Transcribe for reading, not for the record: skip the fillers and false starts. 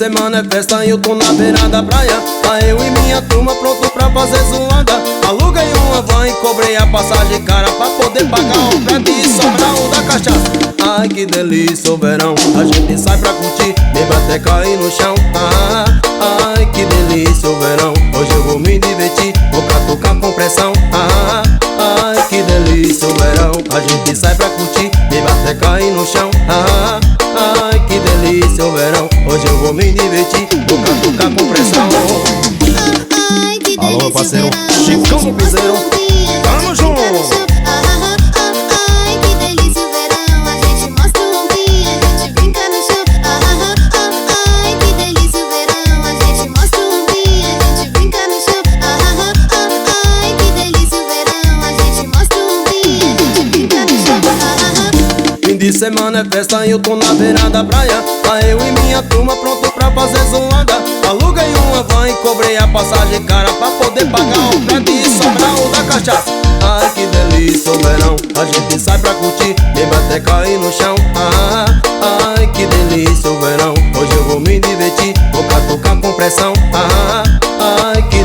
semana é festa e eu tô na beira da praia. Tá eu e minha turma pronto pra fazer zoada. Aluguei uma van e cobrei a passagem cara pra poder pagar o frete e sobrar o da cachaça. Ai que delícia o verão, a gente sai pra curtir, beba até cair no chão. Ai que delícia o verão, hoje eu vou me divertir, vou pra tocar com pressão. Ai que delícia o verão, a gente sai pra curtir, beba até cair no chão. Ai que delícia o verão, hoje eu vou me divertir, vou pra tocar com pressão. Alô parceiro, Chicão do Piseiro, tamo junto! Fim de semana é festa e eu tô na beira da praia. Tá eu e minha turma pronto pra fazer zoada. Aluguei uma van e cobrei a passagem cara pra poder pagar o frete e sobrar o da cachaça. Ai que delícia o verão, a gente sai pra curtir, beba até cair no chão. Ai que delícia o verão, hoje eu vou me divertir, vou pra tocar com pressão. Ai que